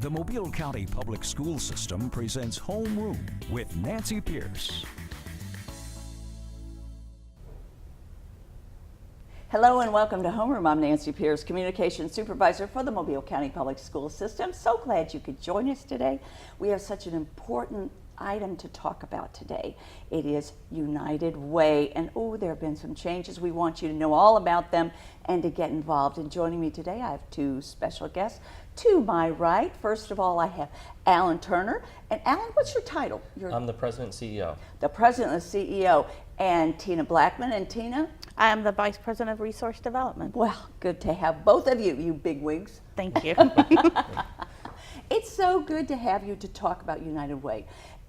The Mobile County Public School System presents Homeroom with Nancy Pierce. Hello and welcome to Homeroom. I'm Nancy Pierce, Communications Supervisor for the Mobile County Public School System. So glad you could join us today. We have such an important item to talk about today. It is United Way, and there have been some changes. We want you to know all about them and to get involved. And joining me today, I have two special guests. To my right, first of all, I have Alan Turner. And Alan, what's your title? I'm the President and CEO. The President and CEO. And Tina Blackman. And Tina? I am the Vice President of Resource Development. Well, good to have both of you, you bigwigs. Thank you. It's so good to have you to talk about United Way.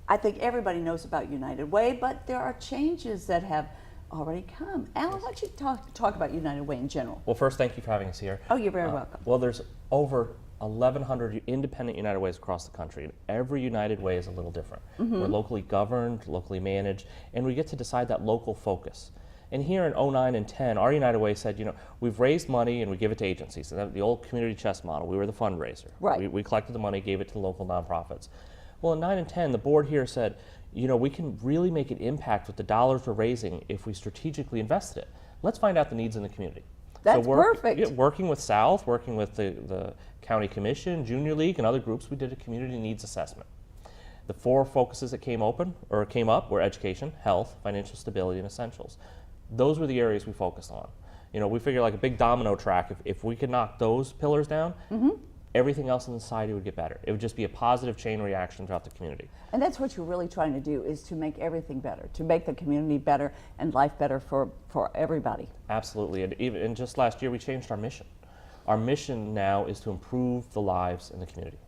I think everybody knows about United Way, but there are changes that have already come. Alan, why don't you talk about United Way in general? Well, first, thank you for having us here. Oh, you're very welcome. Well, there's over 1,100 independent United Ways across the country, and every United Way is a little different. We're locally governed, locally managed, and we get to decide that local focus. And here in 09 and 10, our United Way said, we've raised money and we give it to agencies. And the old community chest model, we were the fundraiser. Right. We collected the money, gave it to local nonprofits. Well, in 9 and 10, the board here said, we can really make an impact with the dollars we're raising if we strategically invested it. Let's find out the needs in the community. That's perfect. Working with South, working with the County Commission, Junior League, and other groups, we did a community needs assessment. The 4 focuses that came up were education, health, financial stability, and essentials. Those were the areas we focused on. We figured like a big domino track, if we could knock those pillars down, everything else in the society would get better. It would just be a positive chain reaction throughout the community. And that's what you're really trying to do, is to make everything better, to make the community better and life better for everybody. Absolutely, and just last year we changed our mission. Our mission now is to improve the lives in the community.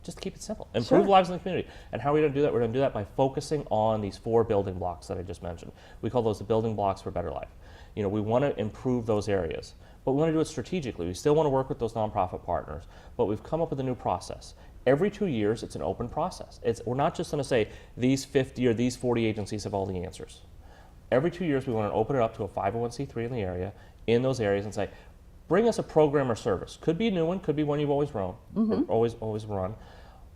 Just keep it simple. Improve lives in the community. And how are we going to do that? We're going to do that by focusing on these 4 building blocks that I just mentioned. We call those the building blocks for a better life. We want to improve those areas, but we want to do it strategically. We still want to work with those nonprofit partners, but we've come up with a new process. Every 2 years, it's an open process. We're not just going to say these 50 or these 40 agencies have all the answers. Every 2 years, we want to open it up to a 501c3 in the area, in those areas, and say, bring us a program or service. Could be a new one, could be one you've always run, always run,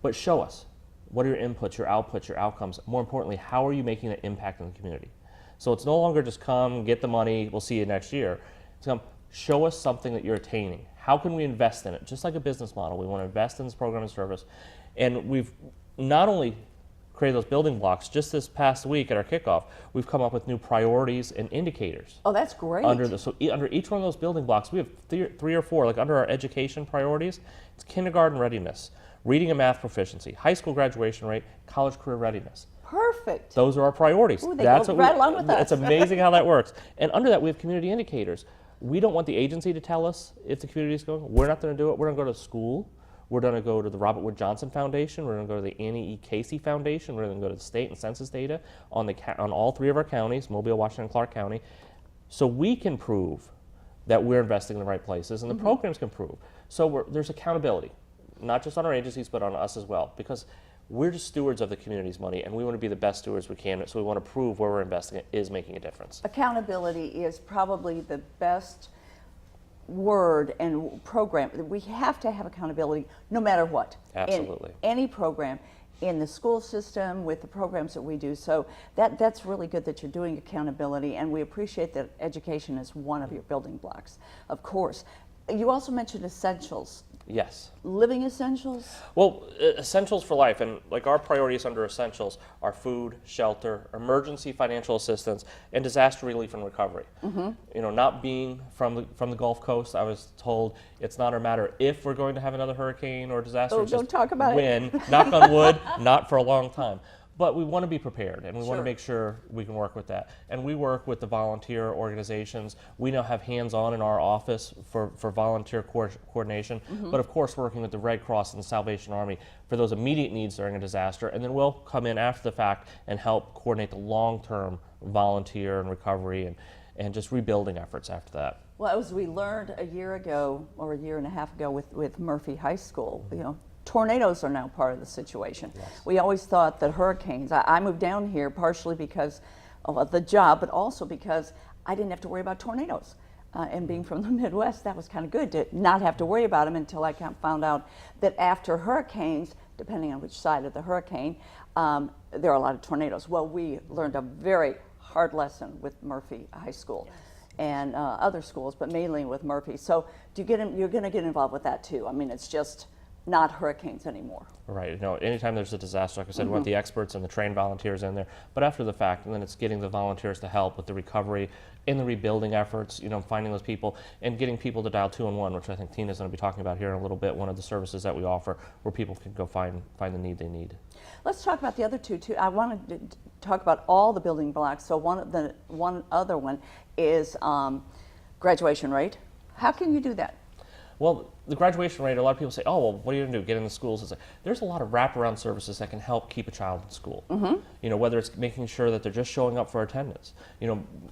but show us what are your inputs, your outputs, your outcomes. More importantly, how are you making an impact in the community? So it's no longer just come, get the money, we'll see you next year. It's come, show us something that you're attaining. How can we invest in it? Just like a business model, we want to invest in this program and service. And we've not only created those building blocks, just this past week at our kickoff, we've come up with new priorities and indicators. Oh, that's great. So under each one of those building blocks, we have 3 or 4, like under our education priorities, it's kindergarten readiness, reading and math proficiency, high school graduation rate, college career readiness. Perfect. Those are our priorities. Ooh, they go right along with us. It's amazing how that works. And under that, we have community indicators. We don't want the agency to tell us if the community is going. We're not going to do it. We're going to go to school. We're going to go to the Robert Wood Johnson Foundation. We're going to go to the Annie E. Casey Foundation. We're going to go to the state and census data on all 3 of our counties, Mobile, Washington, and Clark County, so we can prove that we're investing in the right places, and the programs can prove. So there's accountability, not just on our agencies, but on us as well, because we're just stewards of the community's money, and we want to be the best stewards we can, so we want to prove where we're investing it is making a difference. Accountability is probably the best word and program. We have to have accountability no matter what. Absolutely. In any program, in the school system, with the programs that we do. So that's really good that you're doing accountability, and we appreciate that education is one of your building blocks, of course. You also mentioned essentials. Yes. Living essentials? Well, essentials for life, and like our priorities under essentials are food, shelter, emergency financial assistance, and disaster relief and recovery. Not being from the Gulf Coast, I was told it's not a matter if we're going to have another hurricane or disaster. Oh, don't talk about it. Knock on wood, not for a long time. But we want to be prepared, and we want to make sure we can work with that. And we work with the volunteer organizations. We now have hands-on in our office for volunteer coordination, but of course working with the Red Cross and the Salvation Army for those immediate needs during a disaster. And then we'll come in after the fact and help coordinate the long-term volunteer and recovery and just rebuilding efforts after that. Well, as we learned a year ago, or a year and a half ago with Murphy High School, tornadoes are now part of the situation. Yes. We always thought that hurricanes, I moved down here partially because of the job, but also because I didn't have to worry about tornadoes. and being from the Midwest, that was kind of good to not have to worry about them until I found out that after hurricanes, depending on which side of the hurricane, there are a lot of tornadoes. Well, we learned a very hard lesson with Murphy High School. Yes. And other schools, but mainly with Murphy. So you're going to get involved with that too. I mean, it's just not hurricanes anymore. Right. No, anytime there's a disaster, like I said, we want the experts and the trained volunteers in there. But after the fact, and then it's getting the volunteers to help with the recovery and the rebuilding efforts, finding those people and getting people to dial 211, which I think Tina's going to be talking about here in a little bit, one of the services that we offer where people can go find the need they need. Let's talk about the other two too. I wanted to talk about all the building blocks. So one other one is graduation rate. How can you do that? Well, the graduation rate, a lot of people say, oh, well, what are you going to do? Get in the schools? It's like, there's a lot of wraparound services that can help keep a child in school. Whether it's making sure that they're just showing up for attendance.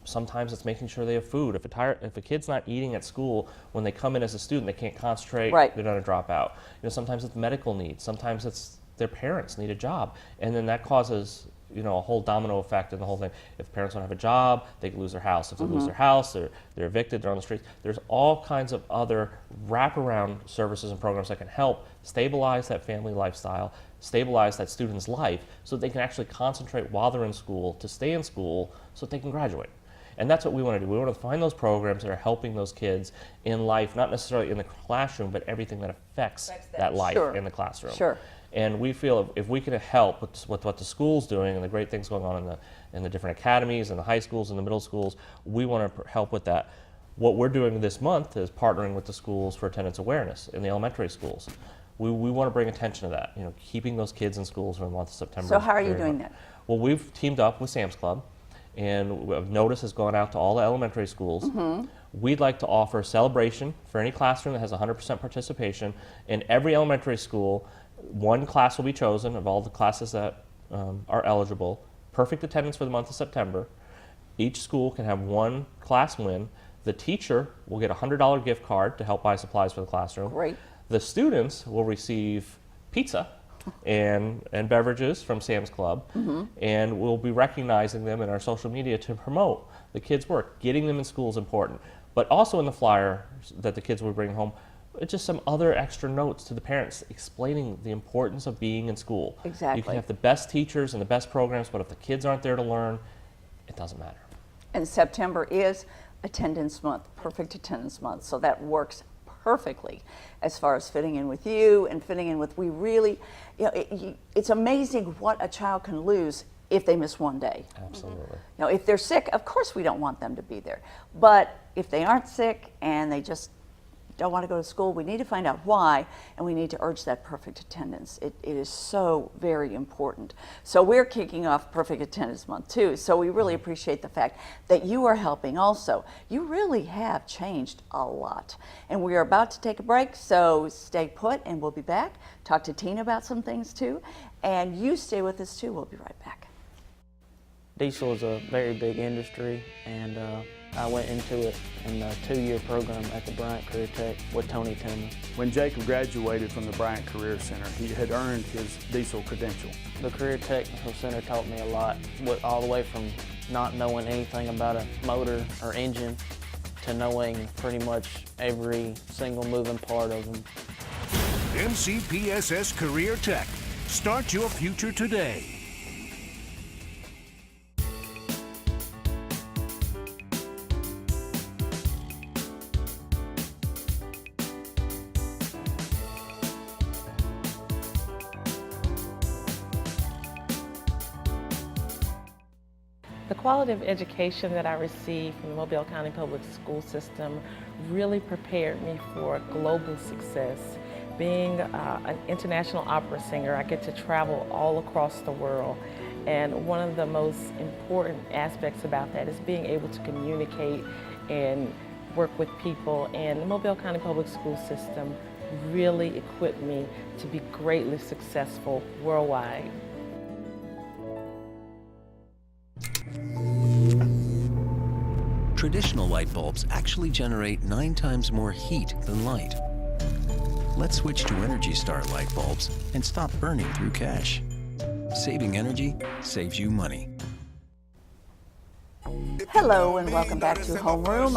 Sometimes it's making sure they have food. If a kid's not eating at school, when they come in as a student, they can't concentrate, right. They're going to drop out. Sometimes it's medical needs. Sometimes it's their parents need a job. And then that causes a whole domino effect in the whole thing. If parents don't have a job, they lose their house. If they lose their house, they're evicted, they're on the streets. There's all kinds of other wraparound services and programs that can help stabilize that family lifestyle, stabilize that student's life, so they can actually concentrate while they're in school, to stay in school, so that they can graduate. And that's what we want to do. We want to find those programs that are helping those kids in life, not necessarily in the classroom, but everything that affects that life in the classroom. Sure. And we feel if we can help with what the school's doing and the great things going on in the different academies and the high schools and the middle schools, we want to help with that. What we're doing this month is partnering with the schools for attendance awareness in the elementary schools. We want to bring attention to that, keeping those kids in schools for the month of September. So how are you doing that? Well, we've teamed up with Sam's Club, and a notice has gone out to all the elementary schools. We'd like to offer a celebration for any classroom that has 100% participation. In every elementary school, one class will be chosen of all the classes that are eligible. Perfect attendance for the month of September. Each school can have one class win. The teacher will get a $100 gift card to help buy supplies for the classroom. Great. The students will receive pizza and beverages from Sam's Club, and we'll be recognizing them in our social media to promote the kids' work. Getting them in school is important, but also in the flyer that the kids will bring home, just some other extra notes to the parents explaining the importance of being in school. Exactly. You can have the best teachers and the best programs, but if the kids aren't there to learn, it doesn't matter. And September is attendance month, perfect attendance month, so that works perfectly as far as fitting in with you and fitting in with, we really, it's amazing what a child can lose if they miss one day. Absolutely. If they're sick, of course we don't want them to be there. But if they aren't sick and they just don't want to go to school, we need to find out why, and we need to urge that perfect attendance. It is so very important. So we're kicking off Perfect Attendance Month too, so we really appreciate the fact that you are helping also. You really have changed a lot. And we are about to take a break, so stay put and we'll be back. Talk to Tina about some things too, and you stay with us too. We'll be right back. Diesel is a very big industry, and I went into it in a 2-year program at the Bryant Career Tech with Tony Tillman. When Jacob graduated from the Bryant Career Center, he had earned his diesel credential. The Career Technical Center taught me a lot, all the way from not knowing anything about a motor or engine to knowing pretty much every single moving part of them. MCPSS Career Tech. Start your future today. The quality of education that I received from the Mobile County Public School System really prepared me for global success. Being an international opera singer, I get to travel all across the world. And one of the most important aspects about that is being able to communicate and work with people. And the Mobile County Public School System really equipped me to be greatly successful worldwide. Traditional light bulbs actually generate 9 times more heat than light. Let's switch to Energy Star light bulbs and stop burning through cash. Saving energy saves you money. Hello and welcome back to Homeroom.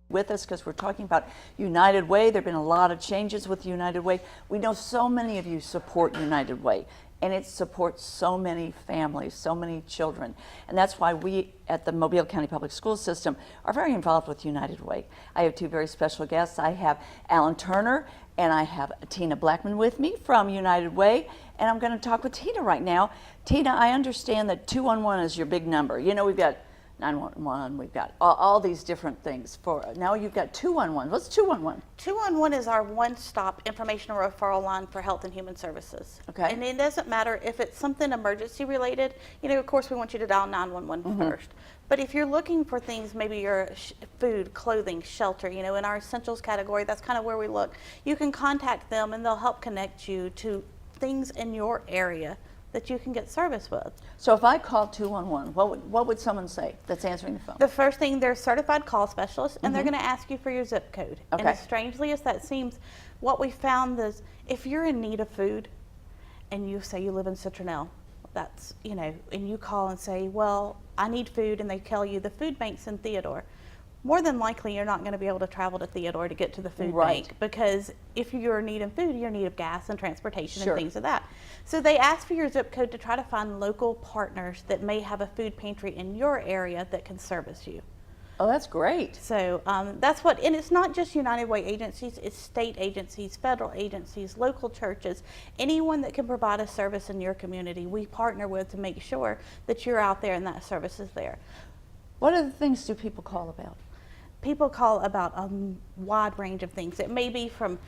with us because we're talking about United Way. There have been a lot of changes with United Way. We know so many of you support United Way, and it supports so many families, so many children. And that's why we at the Mobile County Public School System are very involved with United Way. I have two very special guests. I have Alan Turner and I have Tina Blackman with me from United Way, and I'm going to talk with Tina right now. Tina, I understand that 211 is your big number. You know, we've got 911, we've got all these different things. Now you've got 211. What's 211? 211 is our one-stop informational referral line for health and human services. Okay. And it doesn't matter if it's something emergency related. You know, of course, we want you to dial 911 first. But if you're looking for things, maybe your food, clothing, shelter, you know, in our essentials category, that's kind of where we look. You can contact them and they'll help connect you to things in your area that you can get service with. So if I call 211, what would someone say that's answering the phone? The first thing, they're certified call specialists, and they're going to ask you for your zip code. Okay. And as strangely as that seems, what we found is if you're in need of food and you say you live in Citronelle, that's, you know, and you call and say, well, I need food, and they tell you the food bank's in Theodore, more than likely you're not going to be able to travel to Theodore to get to the food bank, because if you're needing food, you're in need of gas and transportation and things of that. So they ask for your zip code to try to find local partners that may have a food pantry in your area that can service you. Oh, that's great. So that's what, and it's not just United Way agencies, it's state agencies, federal agencies, local churches, anyone that can provide a service in your community, we partner with to make sure that you're out there and that service is there. What other things do people call about? People call about a wide range of things. It may be from,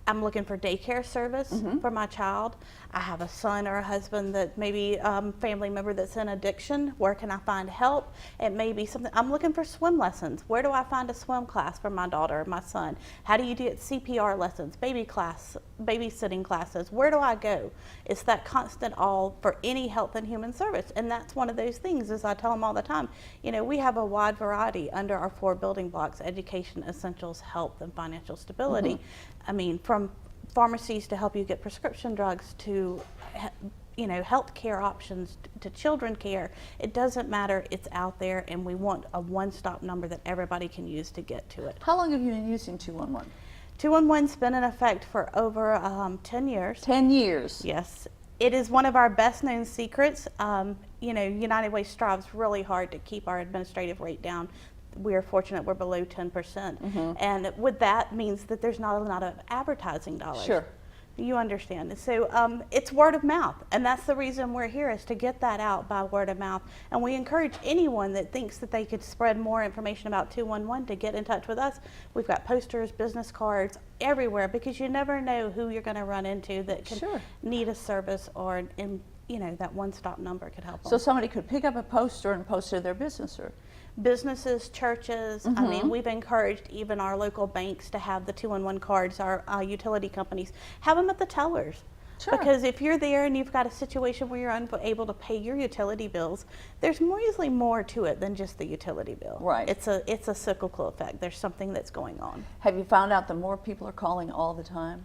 I'm looking for daycare service for my child. I have a son or a husband that maybe family member that's in addiction. Where can I find help? It may be something, I'm looking for swim lessons. Where do I find a swim class for my daughter or my son? How do you get CPR lessons, babysitting classes? Where do I go? It's that constant all for any health and human service. And that's one of those things, as I tell them all the time, you know, we have a wide variety under our 4 building blocks: education, essentials, health, and financial stability. I mean, from pharmacies to help you get prescription drugs to, you know, health care options to children care. It doesn't matter, it's out there, and we want a one-stop number that everybody can use to get to it. How long have you been using 211? 211's been in effect for over 10 years. 10 years. Yes. It is one of our best known secrets. You know, United Way strives really hard to keep our administrative rate down. We are fortunate we're below 10%. And with that means that there's not a lot of advertising dollars. Sure. You understand. So it's word of mouth, and that's the reason we're here, is to get that out by word of mouth. And we encourage anyone that thinks that they could spread more information about 211 to get in touch with us. We've got posters, business cards everywhere, because you never know who you're going to run into that can need a service, or you know, that one-stop number could help them. So somebody could pick up a poster and post to their business, or businesses, churches. I mean, we've encouraged even our local banks to have the 211 cards, our utility companies, have them at the tellers. Sure. Because if you're there and you've got a situation where you're unable to pay your utility bills, there's usually more to it than just the utility bill. Right. It's a cyclical effect. There's something that's going on. have you found out the more people are calling all the time?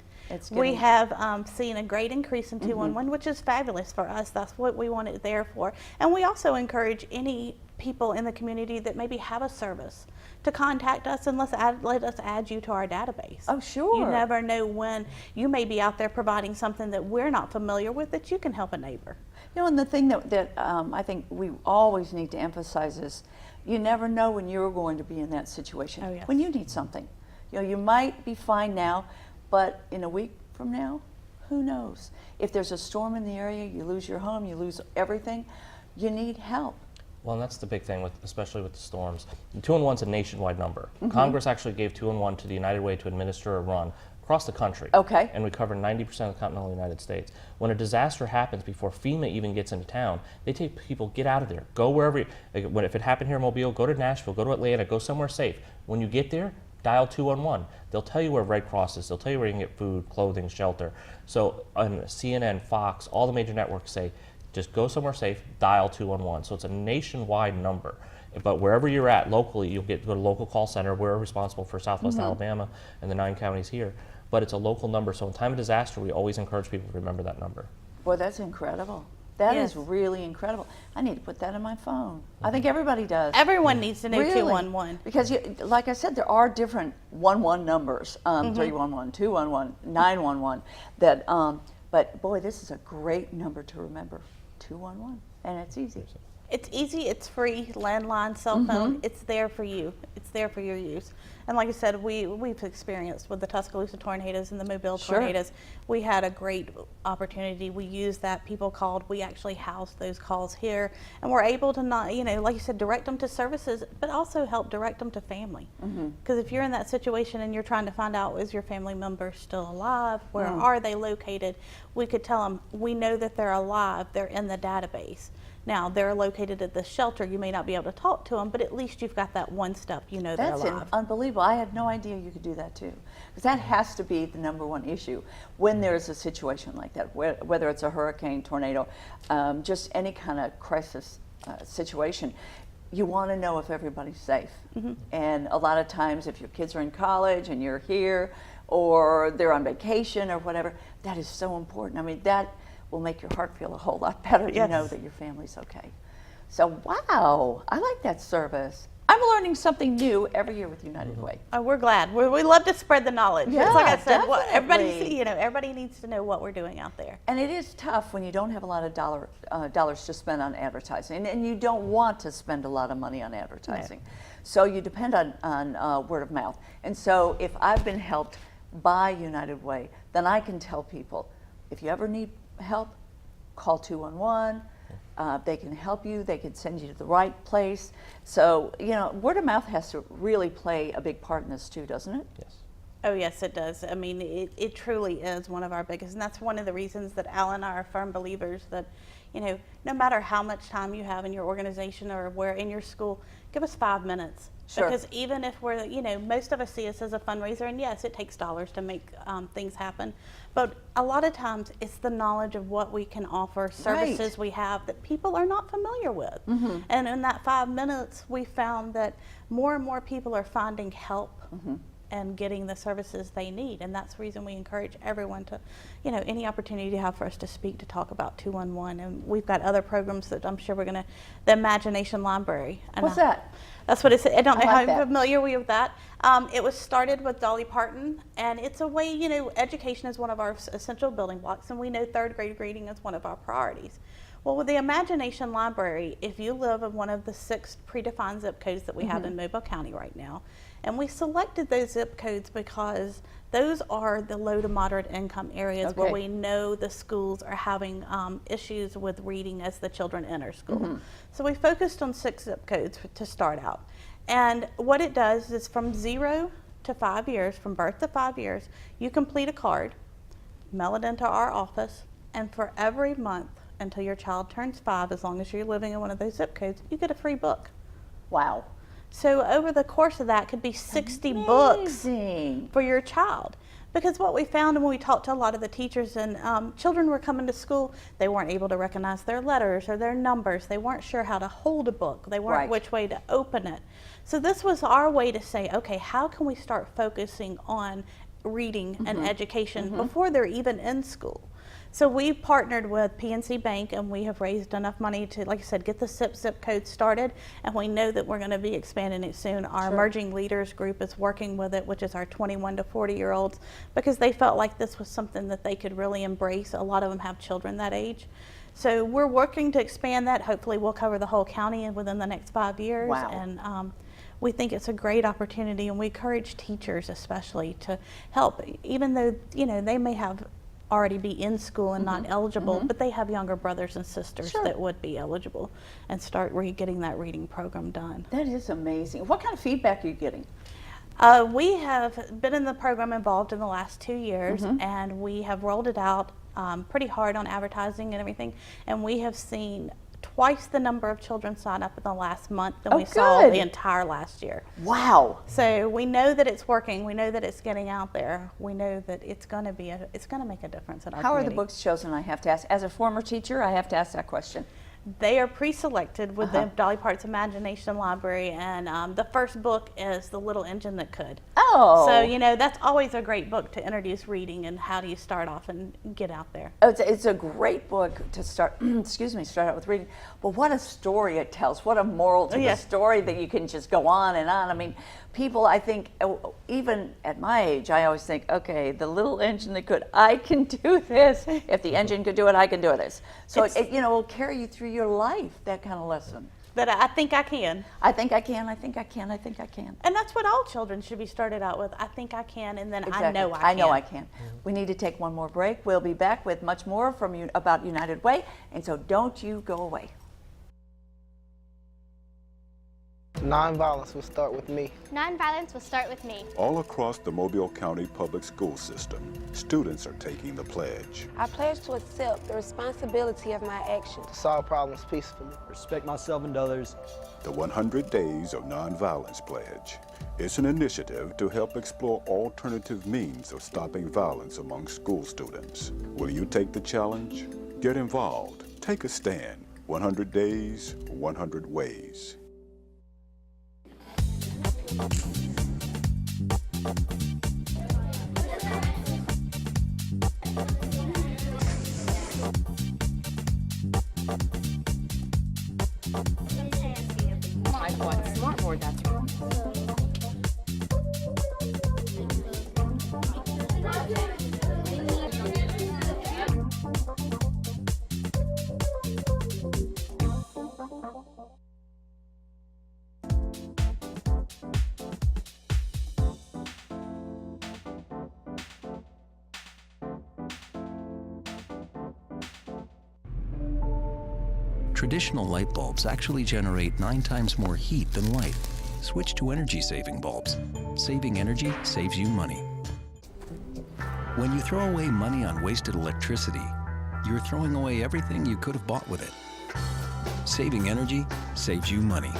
We have seen a great increase in 211, which is fabulous for us. That's what we want it there for. And we also encourage any people in the community that maybe have a service to contact us and let us add you to our database. Oh, sure. You never know when you may be out there providing something that we're not familiar with, that you can help a neighbor. You know, and the thing that I think we always need to emphasize is, you never know when you're going to be in that situation. Oh, yes. When you need something. You know, you might be fine now, but in a week from now, who knows? If there's a storm in the area, you lose your home, you lose everything, you need help. Well, and that's the big thing, especially with the storms. 211's a nationwide number. Congress actually gave 211 to the United Way to administer a run across the country. Okay. And we cover 90% of the continental United States. When a disaster happens, before FEMA even gets into town, they take people, get out of there, go wherever. If it happened here in Mobile, go to Nashville, go to Atlanta, go somewhere safe. When you get there, dial 211. They'll tell you where Red Cross is. They'll tell you where you can get food, clothing, shelter. So on CNN, Fox, all the major networks say, just go somewhere safe, dial 211. So it's a nationwide number. But wherever you're at locally, you'll go to local call center. We're responsible for Southwest Alabama and the 9 counties here. But it's a local number. So in time of disaster, we always encourage people to remember that number. Boy, that's incredible. That is Yes. really incredible. I need to put that in my phone. I think everybody does. Everyone needs to know Really? 211. Because, like I said, there are different 1-1 numbers, 311, 211, 911. That, but boy, this is a great number to remember. 211, and it's easy. It's easy, it's free, landline, cell phone, it's there for you. It's there for your use. And like I said, we've experienced with the Tuscaloosa tornadoes and the Mobile tornadoes, we had a great opportunity. We used that, people called, we actually housed those calls here, and we're able to not, like you said, direct them to services, but also help direct them to family. Because if you're in that situation and you're trying to find out, is your family member still alive? Where are they located? We could tell them, we know that they're alive, they're in the database. Now, they're located at the shelter. You may not be able to talk to them, but at least you've got that one step, they're That's alive. unbelievable. I had no idea you could do that too. Because that has to be the number one issue when there's a situation like that, whether it's a hurricane, tornado, just any kind of crisis situation. You want to know if everybody's safe. And a lot of times if your kids are in college and you're here, or they're on vacation or whatever, that is so important. I mean, that will make your heart feel a whole lot better to know that your family's okay. So, wow, I like that service. I'm learning something new every year with United Way. Oh, we're glad. We love to spread the knowledge. Yeah, it's like I said, definitely. everybody needs to know what we're doing out there. And it is tough when you don't have a lot of dollars to spend on advertising, and you don't want to spend a lot of money on advertising. So you depend on word of mouth. And so if I've been helped by United Way, then I can tell people, if you ever need help, call 211. They can help you. They can send you to the right place. So, word of mouth has to really play a big part in this too, doesn't it? Yes. Oh, yes, it does. I mean, it truly is one of our biggest, and that's one of the reasons that Al and I are firm believers that, no matter how much time you have in your organization or where in your school, give us 5 minutes. Sure. Because even if we're, most of us see us as a fundraiser, and yes, it takes dollars to make things happen, but a lot of times it's the knowledge of what we can offer, services we have that people are not familiar with. And in that 5 minutes, we found that more and more people are finding help and getting the services they need. And that's the reason we encourage everyone to, any opportunity you have for us to speak, to talk about 211. And we've got other programs that I'm sure the Imagination Library. And What's that? That's what it's, I don't know how that. familiar we are with that. It was started with Dolly Parton, and it's a way, education is one of our essential building blocks, and we know third grade reading is one of our priorities. Well, with the Imagination Library, if you live in one of the 6 predefined zip codes that we have in Mobile County right now, and we selected those zip codes because those are the low to moderate income areas where we know the schools are having issues with reading as the children enter school. So we focused on 6 zip codes to start out. And what it does is from 0 to 5 years, from birth to 5 years, you complete a card, mail it into our office, and for every month until your child turns 5, as long as you're living in one of those zip codes, you get a free book. Wow. So over the course of that could be 60 books Amazing. for your child. Because what we found when we talked to a lot of the teachers and children were coming to school, they weren't able to recognize their letters or their numbers. They weren't sure how to hold a book. They weren't which way to open it. So this was our way to say, okay, how can we start focusing on reading and education before they're even in school? So we partnered with PNC Bank, and we have raised enough money to, like I said, get the SIP zip code started, and we know that we're going to be expanding it soon. Our Emerging Leaders group is working with it, which is our 21 to 40-year-olds, because they felt like this was something that they could really embrace. A lot of them have children that age. So we're working to expand that. Hopefully we'll cover the whole county within the next 5 years. Wow. And we think it's a great opportunity, and we encourage teachers especially to help, even though, they may have already be in school and not eligible, but they have younger brothers and sisters that would be eligible, and start getting that reading program done. That is amazing. What kind of feedback are you getting? We have been in the program involved in the last 2 years, and we have rolled it out pretty hard on advertising and everything, and we have seen twice the number of children sign up in the last month than we saw the entire last year. Wow. So we know that it's working. We know that it's getting out there. We know that it's going to make a difference in our How are community. the books chosen, I have to ask? As a former teacher, I have to ask that question. They are pre-selected with the Dolly Parton's Imagination Library, and the first book is The Little Engine That Could. Oh. So, you know, that's always a great book to introduce reading and how do you start off and get out there. Oh, it's a great book to start, start out with reading. But what a story it tells. What a moral to the story that you can just go on and on. I mean, people, I think, even at my age, I always think, okay, the little engine that could, I can do this. If the engine could do it, I can do this. So, it will carry you through your life, that kind of lesson. That I think I can. I think I can, I think I can, I think I can. And that's what all children should be started out with. I think I can, and then Exactly. I know I can. I know I can. We need to take one more break. We'll be back with much more from you about United Way, and so don't you go away. Nonviolence will start with me. Nonviolence will start with me. All across the Mobile County public school system, students are taking the pledge. I pledge to accept the responsibility of my actions. To solve problems peacefully. Respect myself and others. The 100 Days of Nonviolence Pledge. It's an initiative to help explore alternative means of stopping violence among school students. Will you take the challenge? Get involved. Take a stand. 100 Days, 100 Ways. I bought smartboard, that's right. Traditional light bulbs actually generate 9 times more heat than light. Switch to energy-saving bulbs. Saving energy saves you money. When you throw away money on wasted electricity, you're throwing away everything you could have bought with it. Saving energy saves you money.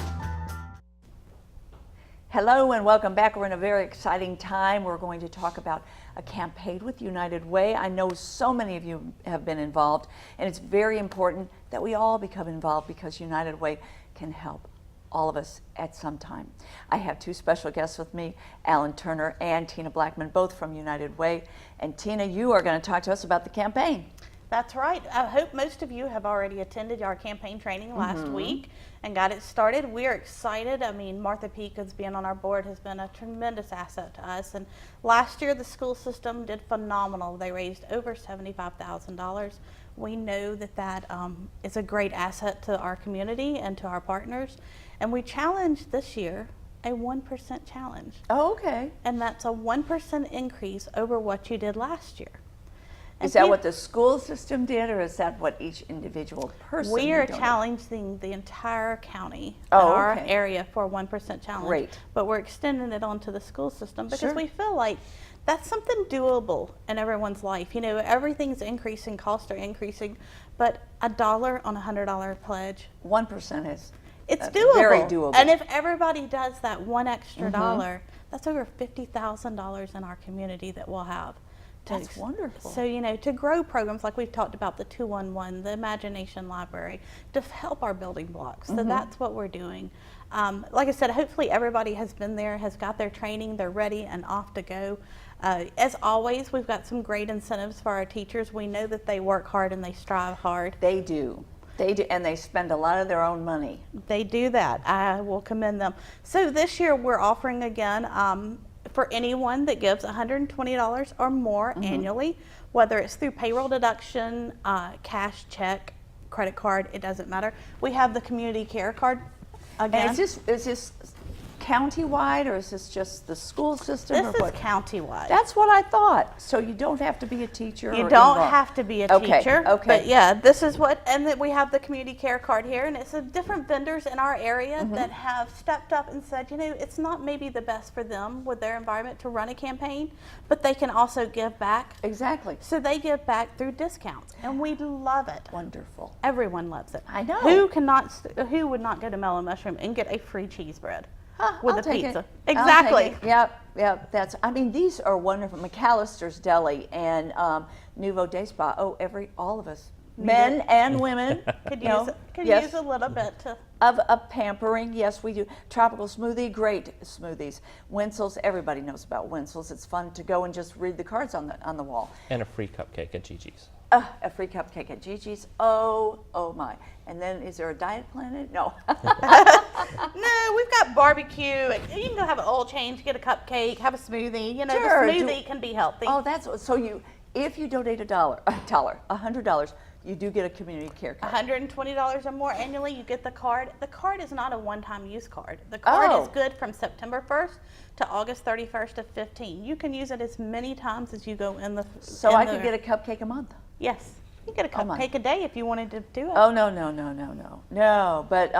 Hello and welcome back. We're in a very exciting time. We're going to talk about a campaign with United Way. I know so many of you have been involved, and it's very important that we all become involved because United Way can help all of us at some time. I have 2 special guests with me, Alan Turner and Tina Blackman, both from United Way. And Tina, you are going to talk to us about the campaign. That's right. I hope most of you have already attended our campaign training last week and got it started. We're excited. I mean, Martha Peekins being on our board has been a tremendous asset to us. And last year, the school system did phenomenal. They raised over $75,000. We know that that is a great asset to our community and to our partners. And we challenged this year a 1% challenge. Oh, okay. And that's a 1% increase over what you did last year. Is that what the school system did, or is that what each individual person? We are challenging the entire county, our area, for a 1% challenge. Great. But we're extending it onto the school system because we feel like that's something doable in everyone's life. You know, everything's increasing, costs are increasing, but $1 on a $100 pledge. 1% is. It's doable. Very doable. And if everybody does that one extra dollar, that's over $50,000 in our community that we'll have. That's wonderful. So, you know, to grow programs like we've talked about, the 211, the Imagination Library, to help our building blocks. So that's what we're doing. Like I said, hopefully everybody has been there, has got their training, they're ready and off to go. As always, we've got some great incentives for our teachers. We know that they work hard and they strive hard. They do. They do, and they spend a lot of their own money. They do that. I will commend them. So this year we're offering again, for anyone that gives $120 or more annually, whether it's through payroll deduction, cash, check, credit card, it doesn't matter. We have the community care card again. And is this county-wide, or is this just the school system? This is county-wide. That's what I thought. So you don't have to be a teacher? You don't have to be a teacher. Okay. But yeah, this is what, and then we have the community care card here, and it's different vendors in our area that have stepped up and said, you know, it's not maybe the best for them with their environment to run a campaign, but they can also give back. Exactly. So they give back through discounts, and we love it. Wonderful. Everyone loves it. I know. Who would not go to Mellow Mushroom and get a free cheese bread? With I'll a take pizza. it. Exactly. Yep. That's. I mean, these are wonderful. McAllister's Deli and Nouveau Day Spa. Oh, all of us Men and women. Could No? use Yes. use a little bit to. Of pampering, yes, we do. Tropical smoothie, great smoothies. Winsel's, everybody knows about Winsel's. It's fun to go and just read the cards on the wall. And a free cupcake at Gigi's. A free cupcake at Gigi's. Oh my. And then is there a diet plan in it? No. No, we've got barbecue. You can go have an oil change, get a cupcake, have a smoothie. You know, Sure. the smoothie can be healthy. Oh, that's so if you donate $100, you do get a community care card. $120 or more annually, you get the card. The card is not a one-time use card. The card is good from September 1st to August 31st of 15. You can use it as many times as you go in the. So I could get a cupcake a month. Yes, you get a Oh, my. cupcake a day if you wanted to do it. Oh no! But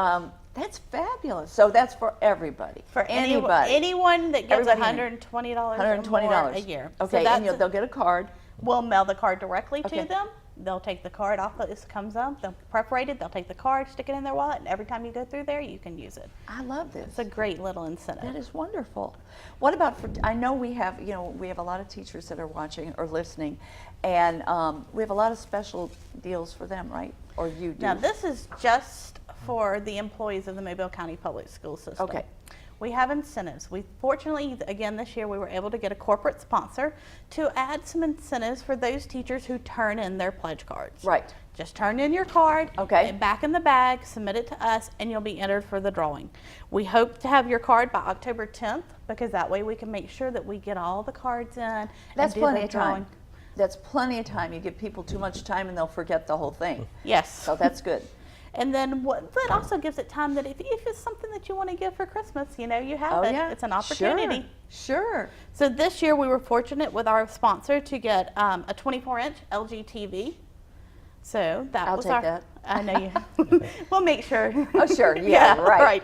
that's fabulous. So that's for everybody. For anybody. anyone that gets Everybody. $120 $120 or more a year. Okay, so and they'll get a card. We'll mail the card directly Okay. to them. They'll take the card off as it comes up. They'll prepare it. They'll take the card, stick it in their wallet, and every time you go through there, you can use it. I love this. It's a great little incentive. That is wonderful. What about I know we have a lot of teachers that are watching or listening, and we have a lot of special deals for them, right? Or you do? Now, this is just for the employees of the Mobile County Public School System. Okay. We have incentives. We fortunately, again, this year we were able to get a corporate sponsor to add some incentives for those teachers who turn in their pledge cards. Right. Just turn in your card, Okay. back in the bag, submit it to us, and you'll be entered for the drawing. We hope to have your card by October 10th because that way we can make sure that we get all the cards in. That's and do plenty the of time. drawing. That's plenty of time. You give people too much time and they'll forget the whole thing. Yes. So that's good. And then that also gives it time that if it's something that you want to give for Christmas, you have it. Yeah. It's an opportunity. Sure. So this year we were fortunate with our sponsor to get a 24-inch LG TV. So I'll was take that. I know you. We'll make sure. Oh, sure. Yeah, right.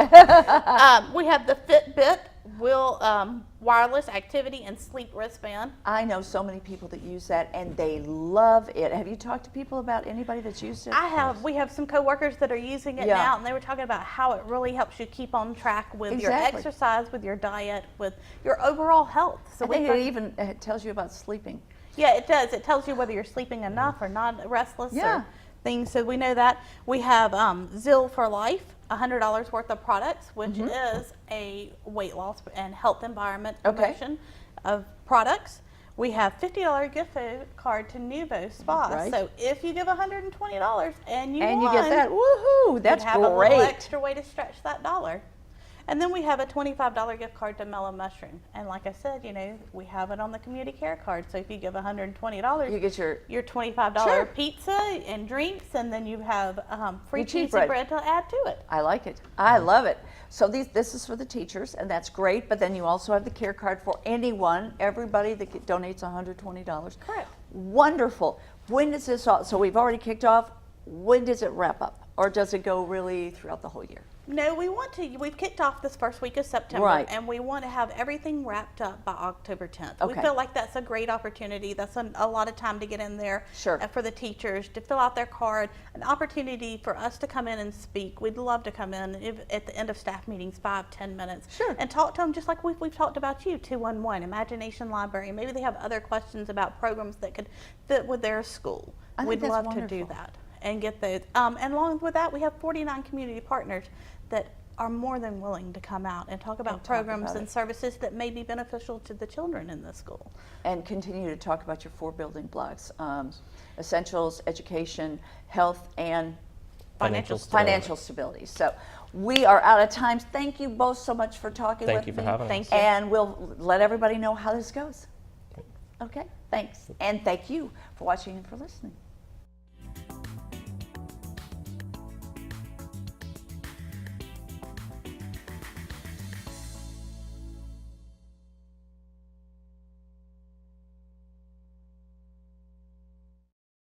We have the Fitbit wireless activity and sleep wristband. I know so many people that use that and they love it. Have you talked to people about anybody that's used it? I have. We have some coworkers that are using it now, and they were talking about how it really helps you keep on track with your exercise, with your diet, with your overall health. So I think it even tells you about sleeping. Yeah, it does. It tells you whether you're sleeping enough or not restless or things. So we know that. We have Zill for Life, $100 worth of products, which is a weight loss and health environment promotion of products. We have $50 gift card to Nuvo Spa. Right. So if you give $120 and you get that, woohoo! That's you have great. a little extra way to stretch that dollar. And then we have a $25 gift card to Mellow Mushroom. And like I said, we have it on the community care card. So if you give $120, you get your $25 pizza and drinks, and then you have free cheesy bread to add to it. I like it. I love it. So this is for the teachers, and that's great. But then you also have the care card for everybody that donates $120. Correct. Wonderful. When does this all? So we've already kicked off. When does it wrap up, or does it go really throughout the whole year? No, we've kicked off this first week of September, and we want to have everything wrapped up by October 10th. Okay. We feel like that's a great opportunity. That's a lot of time to get in there for the teachers to fill out their card, an opportunity for us to come in and speak. We'd love to come in at the end of staff meetings, 5-10 minutes, and talk to them just like we've talked about you, 211, Imagination Library. Maybe they have other questions about programs that could fit with their school. We'd love to do that and get those. And along with that, we have 49 community partners that are more than willing to come out and talk about programs and services that may be beneficial to the children in the school. And continue to talk about your 4 building blocks, essentials, education, health, and financial stability. So we are out of time. Thank you both so much for talking with me. Thank you for having us. Thank you. And we'll let everybody know how this goes. Okay, thanks. And thank you for watching and for listening.